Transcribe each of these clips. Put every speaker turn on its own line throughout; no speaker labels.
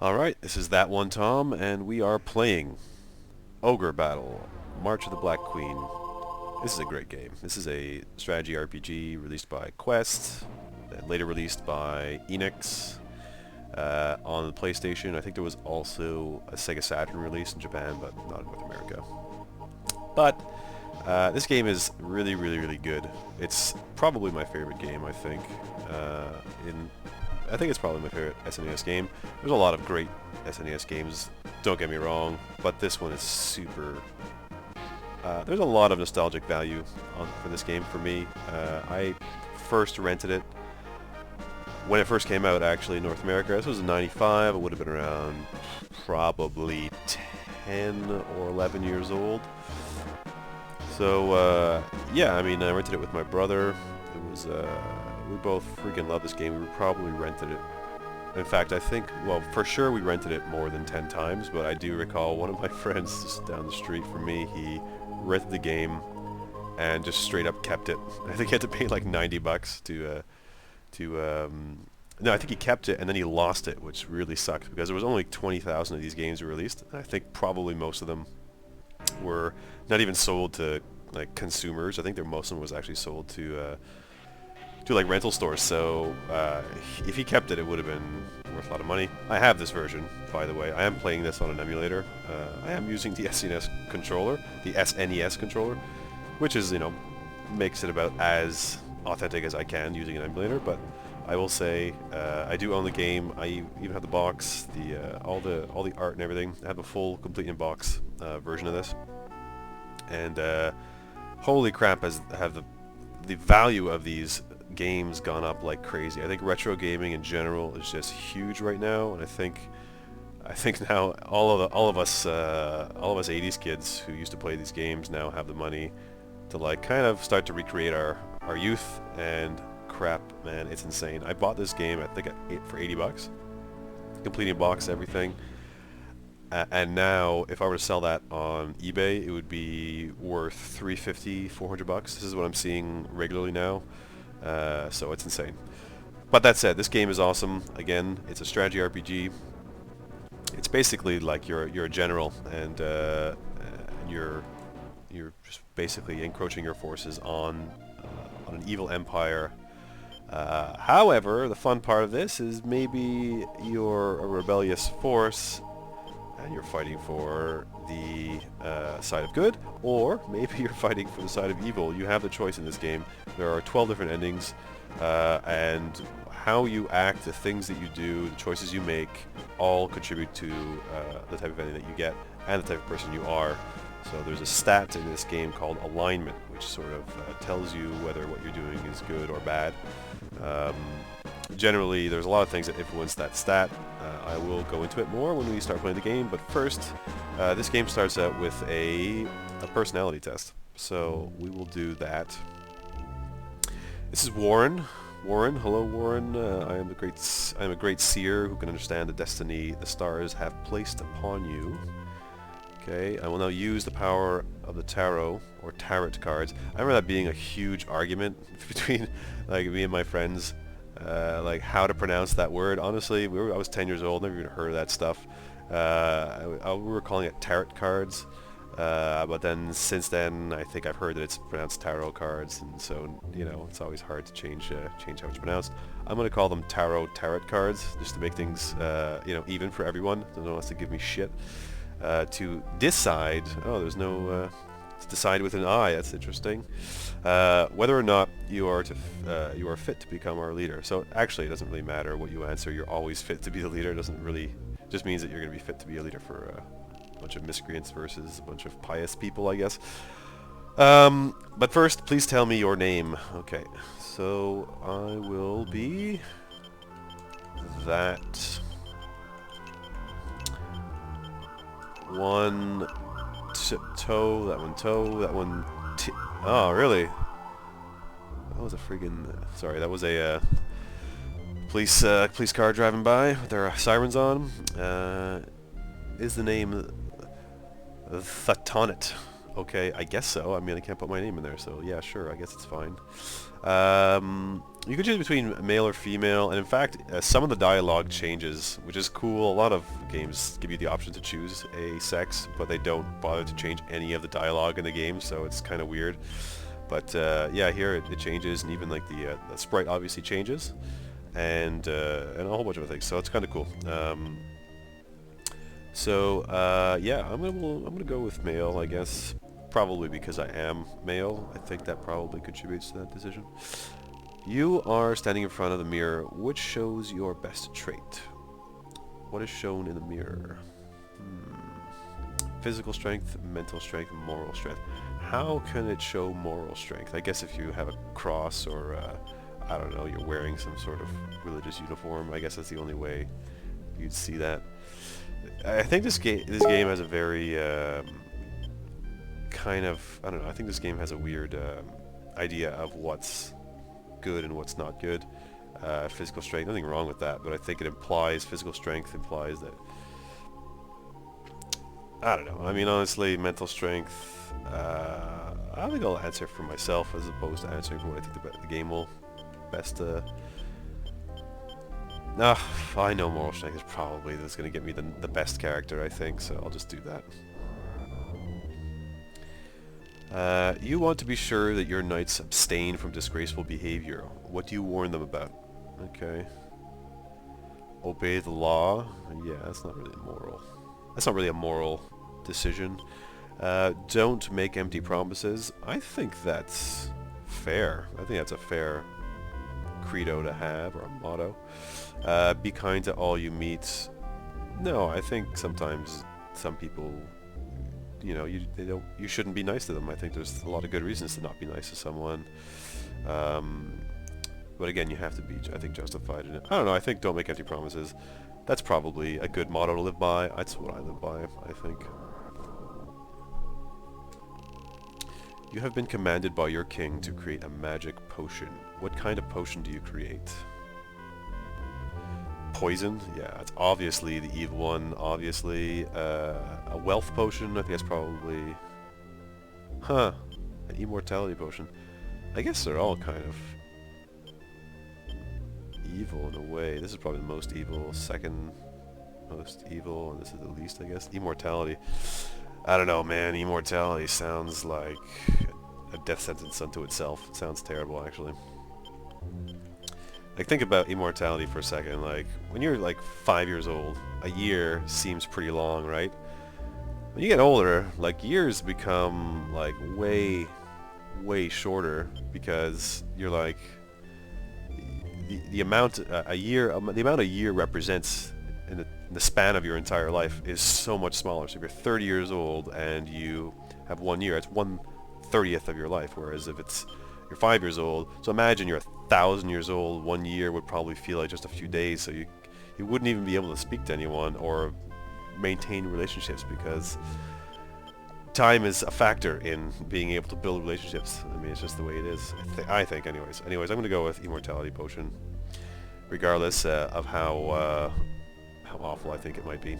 Alright, this is That One Tom, and we are playing Ogre Battle, March of the Black Queen. This is a great game. This is a strategy RPG released by Quest, then later released by Enix on the PlayStation. I think there was also a Sega Saturn release in Japan, but not in North America. But this game is really, really, really good. It's probably my favorite game, I think. I think it's probably my favorite SNES game. There's a lot of great SNES games, don't get me wrong, but this one is super... there's a lot of nostalgic value for this game for me. I first rented it when it first came out, actually, in North America. This was in '95. It would have been around probably 10 or 11 years old. So, yeah, I mean, I rented it with my brother. It was... we both freaking love this game. We probably rented it. In fact, I think, well, for sure we rented it more than 10 times, but I do recall one of my friends just down the street from me, he rented the game and just straight up kept it. I think he had to pay like 90 bucks no, I think he kept it and then he lost it, which really sucked because there was only 20,000 of these games released. And I think probably most of them were not even sold to like consumers. I think most of them was actually sold to like rental stores, so if he kept it, it would have been worth a lot of money. I have this version, by the way. I am playing this on an emulator. I am using the SNES controller, the SNES controller, which is, you know, makes it about as authentic as I can using an emulator. But I will say, I do own the game. I even have the box, all the art and everything. I have a full, complete in-box version of this, and holy crap, have the value of these games gone up like crazy. I think retro gaming in general is just huge right now, and I think now all of us 80s kids who used to play these games now have the money to like kind of start to recreate our youth, and crap, man, it's insane. I bought this game I think for 80 bucks, completing box, everything. And now, if I were to sell that on eBay, it would be worth 350, 400 bucks. This is what I'm seeing regularly now. So it's insane. But that said, this game is awesome. Again, it's a strategy RPG. It's basically like you're a general, and you're just basically encroaching your forces on an evil empire. However, the fun part of this is maybe you're a rebellious force and you're fighting for the side of good, or maybe you're fighting for the side of evil. You have the choice in this game. There are 12 different endings, and how you act, the things that you do, the choices you make, all contribute to the type of ending that you get and the type of person you are. So there's a stat in this game called alignment, which sort of tells you whether what you're doing is good or bad. Generally, there's a lot of things that influence that stat. I will go into it more when we start playing the game, but first, this game starts out with a personality test. So we will do that. This is Warren. Warren, hello Warren. I am a great seer who can understand the destiny the stars have placed upon you. Okay, I will now use the power of the tarot, or tarot cards. I remember that being a huge argument between like me and my friends, like how to pronounce that word. Honestly, I was 10 years old, never even heard of that stuff. We were calling it tarot cards, but then since then I think I've heard that it's pronounced tarot cards, and so, you know, it's always hard to change how it's pronounced. I'm going to call them tarot cards, just to make things you know, even for everyone. No one wants to give me shit. To decide, oh, there's no, to decide with an I, that's interesting, whether or not you are fit to become our leader. So actually it doesn't really matter what you answer, you're always fit to be the leader. It doesn't really, just means that you're going to be fit to be a leader for a bunch of miscreants versus a bunch of pious people, I guess. But first, please tell me your name. Okay, so I will be that one toe, that one toe, that one oh, really? That was a friggin... sorry, that was a police car driving by with their sirens on. Is the name Thatonet? Okay, I guess so. I mean, I can't put my name in there, so yeah, sure, I guess it's fine. You can choose between male or female, and in fact, some of the dialogue changes, which is cool. A lot of games give you the option to choose a sex, but they don't bother to change any of the dialogue in the game, so it's kind of weird. But yeah, here it changes, and even like the sprite obviously changes, and a whole bunch of other things. So it's kind of cool. Yeah, I'm gonna go with male, I guess. Probably because I am male. I think that probably contributes to that decision. You are standing in front of the mirror. Which shows your best trait? What is shown in the mirror? Physical strength, mental strength, moral strength. How can it show moral strength? I guess if you have a cross or, I don't know, you're wearing some sort of religious uniform. I guess that's the only way you'd see that. I think this game has a very kind of, I don't know, I think this game has a weird idea of what's good and what's not good. Physical strength, nothing wrong with that, but I think it implies, physical strength implies that, I don't know, I mean honestly, mental strength, I think I'll answer for myself as opposed to answering for what I think the game will best, I know moral strength is probably that's going to get me the best character, I think, so I'll just do that. You want to be sure that your knights abstain from disgraceful behavior. What do you warn them about? Okay. Obey the law. Yeah, that's not really moral. That's not really a moral decision. Don't make empty promises. I think that's fair. I think that's a fair credo to have, or a motto. Be kind to all you meet. No, I think sometimes some people, you know, you shouldn't be nice to them. I think there's a lot of good reasons to not be nice to someone. But again, you have to be, I think, justified in it. I don't know, I think don't make empty promises. That's probably a good motto to live by. That's what I live by, I think. You have been commanded by your king to create a magic potion. What kind of potion do you create? Poison? Yeah, it's obviously the evil one. Obviously, a wealth potion. I think that's probably... Huh. An immortality potion. I guess they're all kind of evil in a way. This is probably the most evil, second most evil, and this is the least, I guess. Immortality. I don't know, man. Immortality sounds like a death sentence unto itself. It sounds terrible, actually. Like, think about immortality for a second. Like, when you're like 5 years old, a year seems pretty long, right? When you get older, like, years become like way shorter, because you're like the amount a year represents in the span of your entire life is so much smaller. So if you're 30 years old and you have 1 year, it's 1/30th of your life. Whereas if you're 5 years old, so imagine you're 1,000 years old, 1 year would probably feel like just a few days. So you wouldn't even be able to speak to anyone or maintain relationships, because time is a factor in being able to build relationships. I mean, it's just the way it is. I think, anyways. Anyways, I'm going to go with immortality potion, regardless of how awful I think it might be.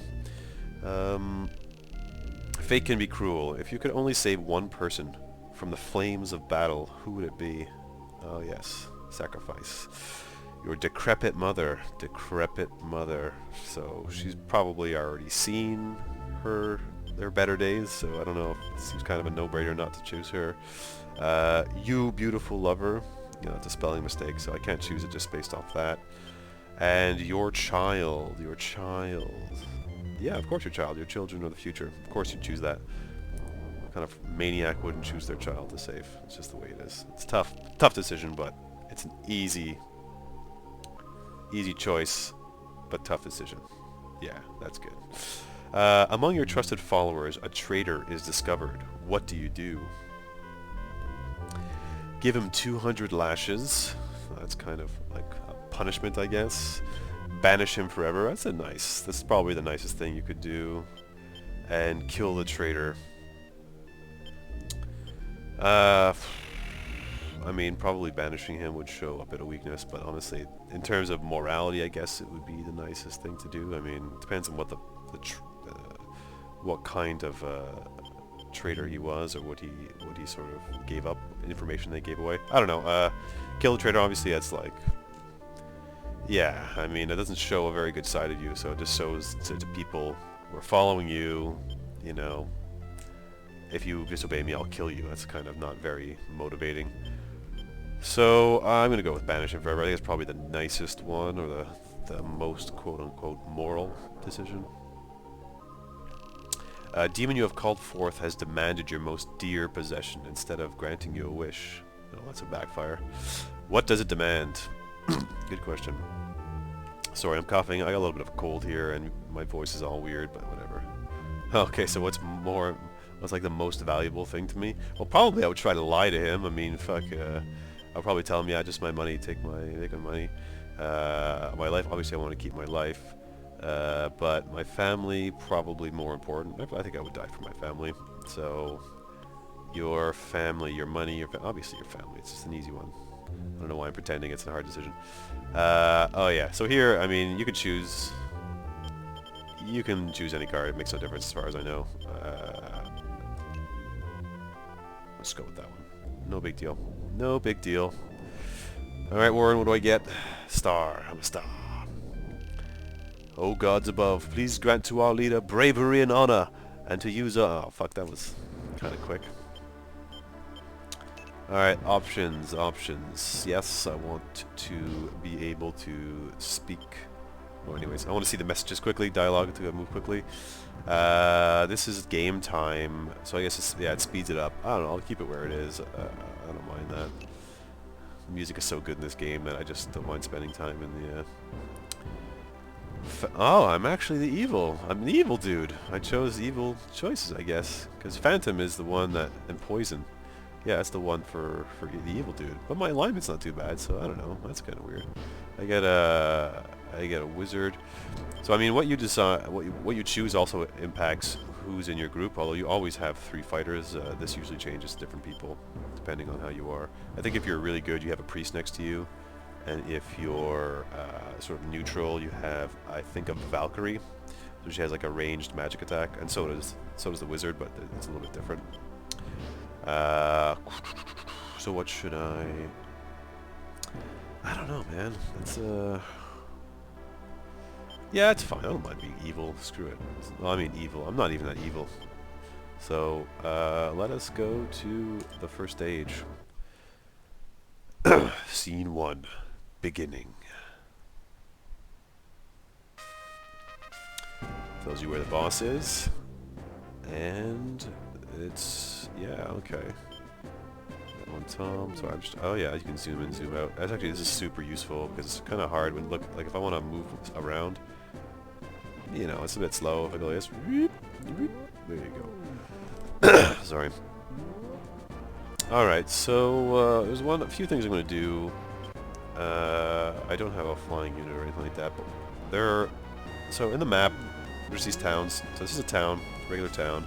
Fate can be cruel. If you could only save one person from the flames of battle, who would it be? Oh yes, sacrifice. Your decrepit mother. Decrepit mother. So she's probably already seen their better days, so I don't know, it seems kind of a no-brainer not to choose her. You beautiful lover. You know, it's a spelling mistake, so I can't choose it just based off that. And your child. Your child. Yeah, of course your child. Your children are the future. Of course you'd choose that. What kind of maniac wouldn't choose their child to save? It's just the way it is. It's tough decision, but it's an easy choice, but tough decision. Yeah, that's good. Among your trusted followers, a traitor is discovered. What do you do? Give him 200 lashes. That's kind of like a punishment, I guess. Banish him forever. That's probably the nicest thing you could do. And kill the traitor. I mean, probably banishing him would show a bit of weakness, but honestly, in terms of morality, I guess it would be the nicest thing to do. I mean, it depends on what what kind of traitor he was, or what he sort of gave up, information they gave away. I don't know. Kill the traitor, obviously, that's like, yeah, I mean, it doesn't show a very good side of you, so it just shows to people who are following you, you know, if you disobey me, I'll kill you. That's kind of not very motivating. So I'm going to go with Banish Him Forever. I think it's probably the nicest one, or the most quote-unquote moral decision. Demon you have called forth has demanded your most dear possession instead of granting you a wish. Oh, that's a backfire. What does it demand? Good question. Sorry, I'm coughing. I got a little bit of a cold here, and my voice is all weird, but whatever. Okay, so what's like the most valuable thing to me? Well, probably I would try to lie to him. I mean, fuck. I'll probably tell him, yeah, just my money. Take my money. My life. Obviously, I want to keep my life. But my family, probably more important. I think I would die for my family. So, your family, your money, obviously your family. It's just an easy one. I don't know why I'm pretending it's a hard decision. Oh yeah, so here, I mean, you can choose any card. It makes no difference as far as I know. Let's go with that one. No big deal. No big deal. Alright, Warren, what do I get? Star. I'm a star. Oh gods above, please grant to our leader bravery and honor, and to use oh fuck, that was kind of quick. Alright, options. Yes, I want to be able to speak. Well, anyways, I want to see the messages quickly, dialogue to move quickly. This is game time, so I guess it speeds it up. I don't know, I'll keep it where it is. I don't mind that. The music is so good in this game that I just don't mind spending time in the... Oh, I'm actually the evil. I'm the evil dude. I chose evil choices, I guess, because Phantom is the one that... and Poison. Yeah, that's the one for the evil dude. But my alignment's not too bad, so I don't know. That's kind of weird. I get a wizard. So I mean, what you decide, what you choose also impacts who's in your group. Although you always have 3 fighters, this usually changes to different people depending on how you are. I think if you're really good, you have a priest next to you, and if you're sort of neutral, you have, I think, a Valkyrie, so she has like a ranged magic attack, and so does the wizard, but it's a little bit different. So what should I don't know, man. It's yeah, it's fine. I don't mind being evil. Screw it. Well, I mean evil. I'm not even that evil. So let us go to the first stage. Scene 1. Beginning. Tells you where the boss is. And it's... yeah, okay. That one Tom. So I'm just... oh yeah, you can zoom in, zoom out. That's actually, this is super useful because it's kind of hard when, look, like if I want to move around, you know, it's a bit slow. If I go like this, there you go. Sorry. Alright, so there's a few things I'm going to do. I don't have a flying unit or anything like that, but so in the map, there's these towns. So this is a town, regular town.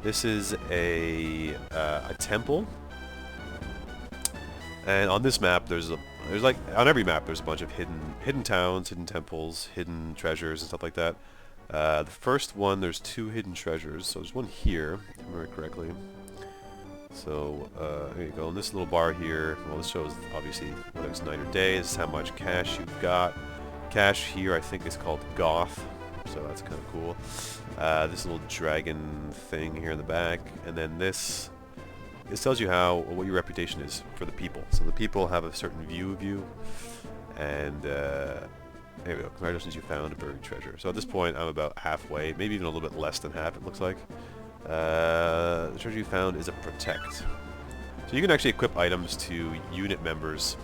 This is a temple. And on this map, there's like, on every map, there's a bunch of hidden towns, hidden temples, hidden treasures, and stuff like that. The first one, there's 2 hidden treasures. So there's one here, if I remember correctly. So, there you go. In this little bar here, well, this shows, obviously, whether it's night or day. This is how much cash you've got. Cash here, I think, is called Goth. So that's kind of cool. This little dragon thing here in the back. And then this tells you what your reputation is for the people. So the people have a certain view of you. And, there we go. Congratulations, you found a buried treasure. So at this point, I'm about halfway. Maybe even a little bit less than half, it looks like. The treasure you found is a protect. So you can actually equip items to unit members.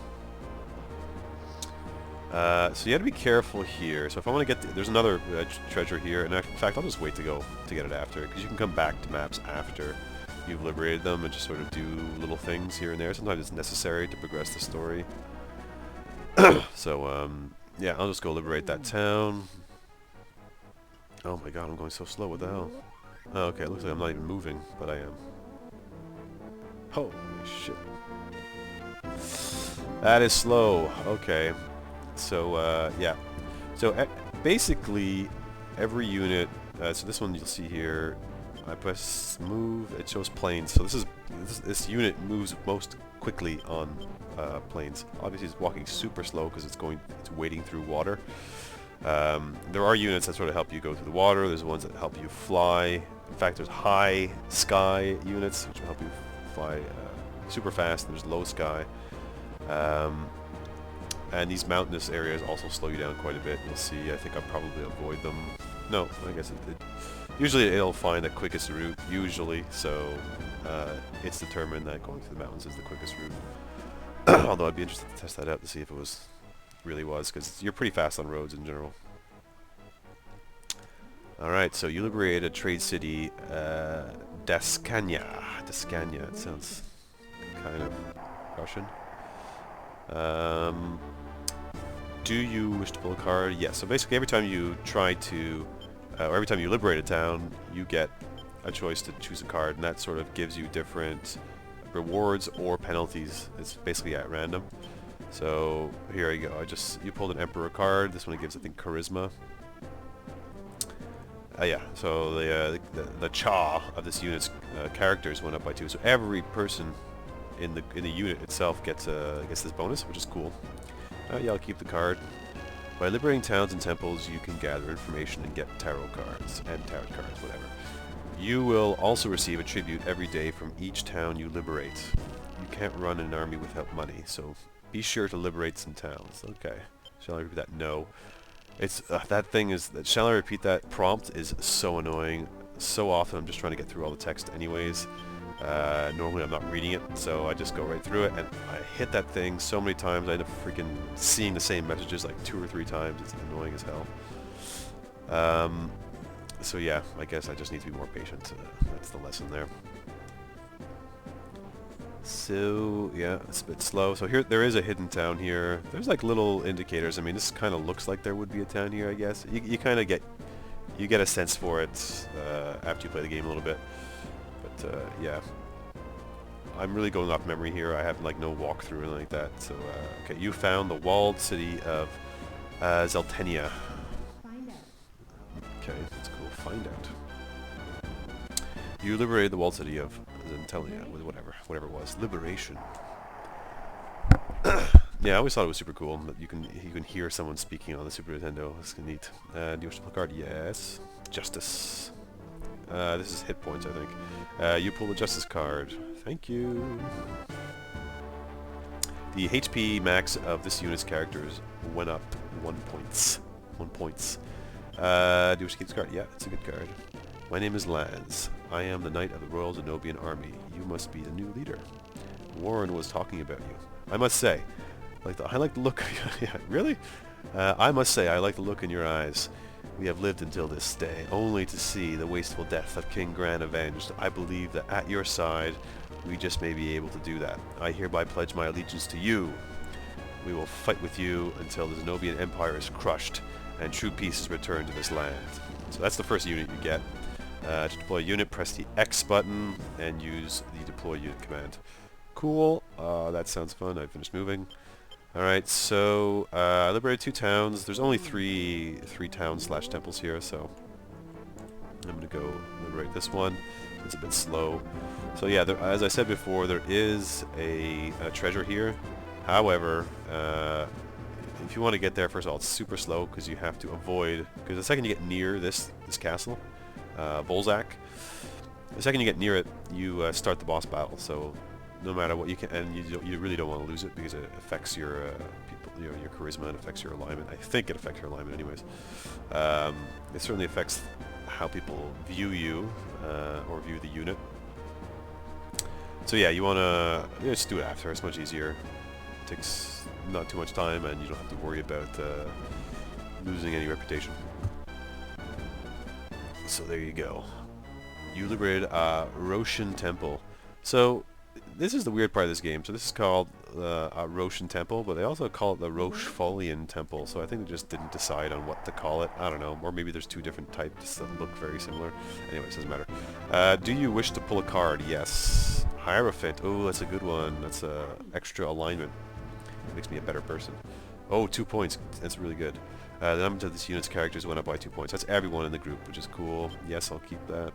So you have to be careful here. So if I want to get there's another treasure here, and in fact I'll just wait to get it after, because you can come back to maps after you've liberated them and just sort of do little things here and there. Sometimes it's necessary to progress the story. So yeah, I'll just go liberate that town. Oh my god, I'm going so slow. What the hell? Oh, okay, it looks like I'm not even moving, but I am. Holy shit. That is slow. Okay. So, yeah. So, basically, every unit... so this one you'll see here, I press move, it shows planes. So this unit moves most quickly on planes. Obviously it's walking super slow because it's wading through water. There are units that sort of help you go through the water. There's ones that help you fly. In fact, there's high sky units which will help you fly super fast. There's low sky. And these mountainous areas also slow you down quite a bit. You'll see, I think I'll probably avoid them. No, I guess usually it'll find the quickest route, usually, so it's determined that going through the mountains is the quickest route. Although I'd be interested to test that out to see if it really was, because you're pretty fast on roads in general. Alright, so you liberated Trade City, Daskania. Daskania, it sounds kind of Russian. Do you wish to pull a card? Yes, so basically every time you try to, or every time you liberate a town, you get a choice to choose a card, and that sort of gives you different rewards or penalties. It's basically at random. So here you go. You pulled an Emperor card. This one gives, I think, Charisma. Yeah. So the Cha of this unit's characters went up by 2. So every person in the unit itself gets this bonus, which is cool. Yeah, I'll keep the card. By liberating towns and temples, you can gather information and get tarot cards and tarot cards, whatever. You will also receive a tribute every day from each town you liberate. You can't run an army without money, so be sure to liberate some towns. Okay. Shall I repeat that? No. It's shall I repeat that prompt is so annoying. So often I'm just trying to get through all the text anyways. Normally I'm not reading it, so I just go right through it, and I hit that thing so many times I end up freaking seeing the same messages like 2 or 3 times. It's annoying as hell. So yeah, I guess I just need to be more patient. That's the lesson there. So yeah, it's a bit slow. So here there is a hidden town here. There's like little indicators. I mean, this kind of looks like there would be a town here, I guess. You kind of get a sense for it after you play the game a little bit. But yeah, I'm really going off memory here. I have like no walkthrough or anything like that. So okay, you found the walled city of Zeltenia.
Find out.
Okay, that's cool. Find out. You liberated the walled city of Zeltenia, whatever it was. Liberation. Yeah, I always thought it was super cool that you can hear someone speaking on the Super Nintendo. That's neat. Do you wish to pull a card? Yes. Justice. This is hit points, I think. You pull the Justice card. Thank you. The HP max of this unit's characters went up 1 point. 1 point. Do you wish to keep this card? Yeah, it's a good card. My name is Lance. I am the Knight of the Royal Zenobian Army. You must be the new leader. Warren was talking about you. I must say, I like the look. Yeah, really? I must say, I like the look in your eyes. We have lived until this day, only to see the wasteful death of King Gran avenged. I believe that at your side, we just may be able to do that. I hereby pledge my allegiance to you. We will fight with you until the Zenobian Empire is crushed and true peace is returned to this land. So that's the first unit you get. To deploy a unit, press the X button and use the deploy unit command. Cool. That sounds fun. I finished moving. Alright, so I liberated 2 towns. There's only three towns / temples here, so I'm going to go liberate this one. It's a bit slow. So yeah, as I said before, there is a treasure here. However, if you want to get there, first of all, it's super slow because you have to avoid... Because the second you get near this castle, Volzak, the second you get near it, you start the boss battle. So no matter what you can, and you really don't want to lose it because it affects your your charisma, and affects your alignment. I think it affects your alignment, anyways. It certainly affects how people view you or view the unit. So yeah, you want to just do it after. It's much easier. It takes not too much time, and you don't have to worry about losing any reputation. So there you go. You liberated Roshan Temple. So this is the weird part of this game. So this is called Roshan Temple, but they also call it the Rochefolian Temple. So I think they just didn't decide on what to call it. I don't know. Or maybe there's 2 different types that look very similar. Anyways, doesn't matter. Do you wish to pull a card? Yes. Hierophant. Oh, that's a good one. That's extra alignment. Makes me a better person. Oh, 2 points. That's really good. The number of this unit's characters went up by 2 points. That's everyone in the group, which is cool. Yes, I'll keep that.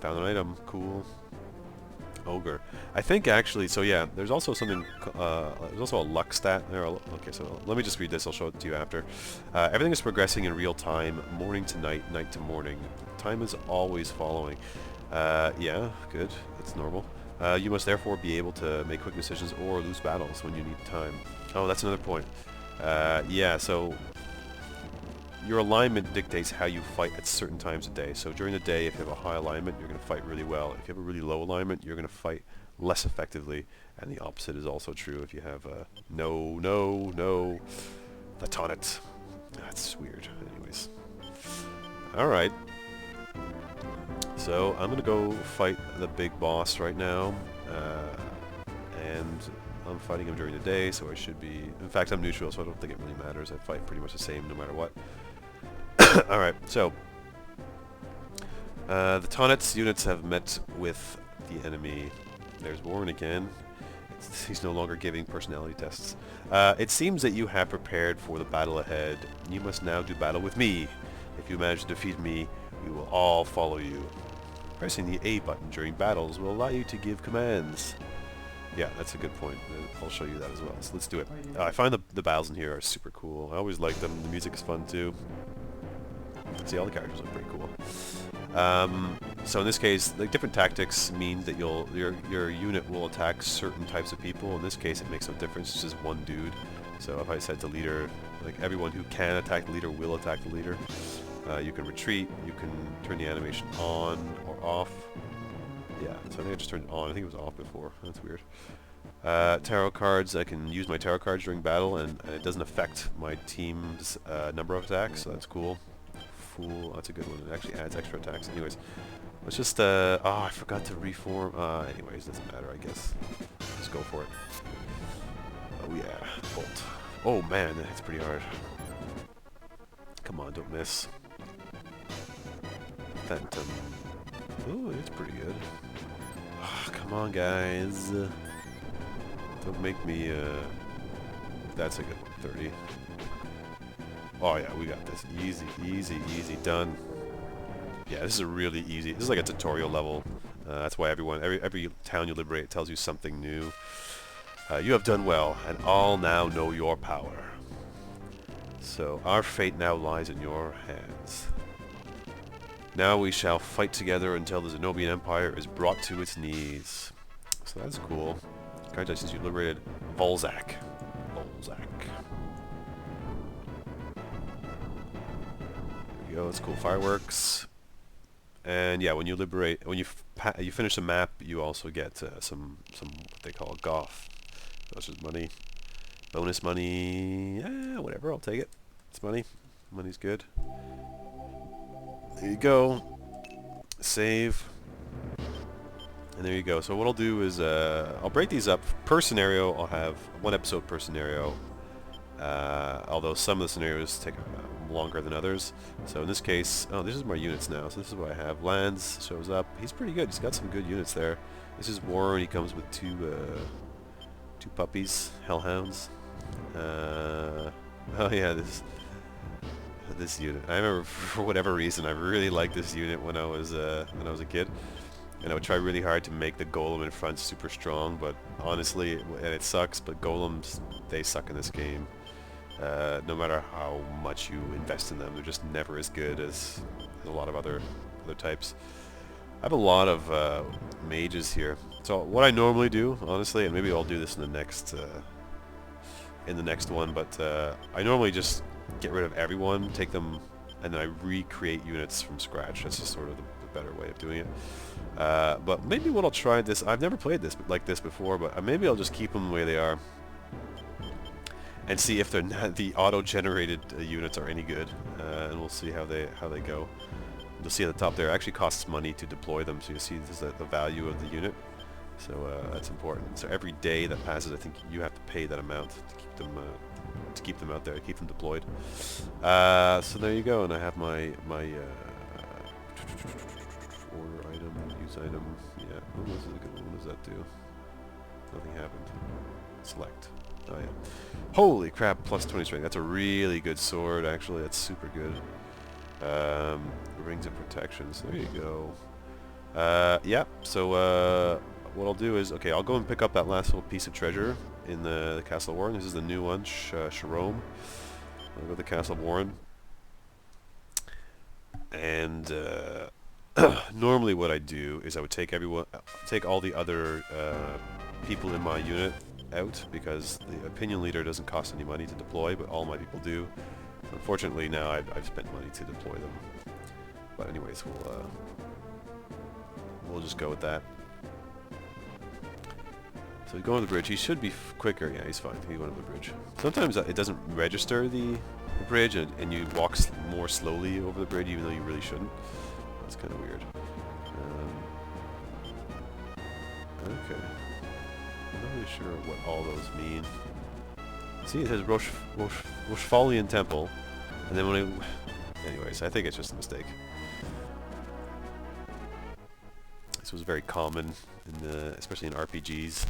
Found an item. Cool. Ogre. I think actually, so yeah, there's also something, there's also a luck stat there. Okay, so let me just read this, I'll show it to you after. Everything is progressing in real time, morning to night, night to morning. Time is always following. Yeah, good, that's normal. You must therefore be able to make quick decisions or lose battles when you need time. Oh, that's another point. Yeah, so your alignment dictates how you fight at certain times of day. So during the day, if you have a high alignment, you're going to fight really well. If you have a really low alignment, you're going to fight less effectively. And the opposite is also true if you have a no, the taunt. That's weird. Anyways. Alright. So I'm going to go fight the big boss right now. And I'm fighting him during the day, so I should be... In fact, I'm neutral, so I don't think it really matters. I fight pretty much the same no matter what. Alright, so the Taunet's units have met with the enemy. There's Warren again. He's no longer giving personality tests. It seems that you have prepared for the battle ahead. You must now do battle with me. If you manage to defeat me, we will all follow you. Pressing the A button during battles will allow you to give commands. Yeah, that's a good point. I'll show you that as well. So let's do it. I find the battles in here are super cool. I always like them. The music is fun too. See, all the characters look pretty cool. So in this case, like, different tactics mean that your unit will attack certain types of people. In this case, it makes no difference. It's just one dude. So if I said to leader, like, everyone who can attack the leader will attack the leader. You can retreat. You can turn the animation on or off. Yeah, so I think I just turned it on. I think it was off before. That's weird. Tarot cards. I can use my tarot cards during battle, and it doesn't affect my team's number of attacks, so that's cool. Fool, that's a good one. It actually adds extra attacks. Anyways, let's just, oh, I forgot to reform. Anyways, doesn't matter, I guess. Just go for it. Oh yeah, bolt. Oh man, that hits pretty hard. Come on, don't miss. Phantom. Ooh, it's pretty good. Oh, come on, guys. Don't make me, that's a good one. 30. Oh yeah, we got this. Easy, easy, easy. Done. Yeah, this is a really easy. This is like a tutorial level. That's why every town you liberate tells you something new. You have done well, and all now know your power. So our fate now lies in your hands. Now we shall fight together until the Zenobian Empire is brought to its knees. So that's cool. Congratulations, you liberated Volzak. Volzak. There we go. That's cool. Fireworks. And yeah, when you liberate, when you finish a map, you also get some what they call goth. That's just money, bonus money. Yeah, whatever. I'll take it. It's money. Money's good. There you go. Save. And there you go. So what I'll do is I'll break these up per scenario. I'll have one episode per scenario. Although some of the scenarios take longer than others. So in this case, oh, this is my units now. So this is what I have. Lands shows up. He's pretty good. He's got some good units there. This is Warren. He comes with two puppies, hellhounds. Oh yeah, this unit. I remember for whatever reason I really liked this unit when I was a kid, and I would try really hard to make the golem in front super strong. But honestly, and it sucks, but golems, they suck in this game. No matter how much you invest in them, they're just never as good as a lot of other types. I have a lot of mages here. So what I normally do, honestly, and maybe I'll do this in the next one, but I normally just get rid of everyone, take them, and then I recreate units from scratch. That's just sort of the better way of doing it. But maybe what I'll try this. I've never played this like this before, but maybe I'll just keep them the way they are, and see if they're not, the auto-generated units are any good, and we'll see how they go. You'll see at the top there, it actually costs money to deploy them, so you see this is the value of the unit. So that's important. So every day that passes, I think you have to pay that amount to keep them out there, keep them deployed. So there you go, and I have my order item, use item. Yeah, what does that do? Nothing happened. Select. Oh yeah. Holy crap! Plus 20 strength. That's a really good sword. Actually, that's super good. Rings of protection. So there you go. Yeah, so what I'll do is, okay, I'll go and pick up that last little piece of treasure in the Castle of Warren. This is the new one, Sharome. I'll go to the Castle of Warren. And normally what I do is I would take all the other people in my unit out, because the opinion leader doesn't cost any money to deploy, but all my people do. Unfortunately, now I've spent money to deploy them. But anyways, we'll just go with that. So going to the bridge, he should be quicker. Yeah, he's fine. He went over the bridge. Sometimes it doesn't register the bridge, and you walk more slowly over the bridge, even though you really shouldn't. That's kind of weird. Okay. I'm not really sure what all those mean. See, it says Rochefalian Temple, and then when anyways, I think it's just a mistake. This was very common especially in RPGs,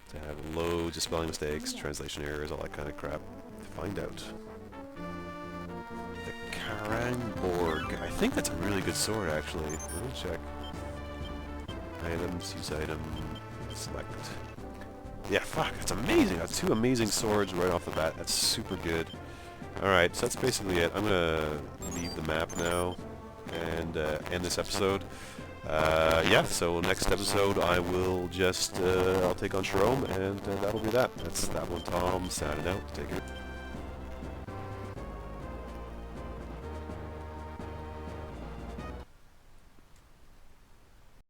to have loads of spelling mistakes, translation errors, all that kind of crap. To find out. The Karangborg. I think that's a really good sword, actually. Let me check. Items, use item, select. Yeah, fuck, that's amazing! That's 2 amazing swords right off the bat. That's super good. Alright, so that's basically it. I'm gonna leave the map now and end this episode. Yeah, so next episode I will just, I'll take on Sharome, and that'll be that. That's that one, Tom, signing out. Take care.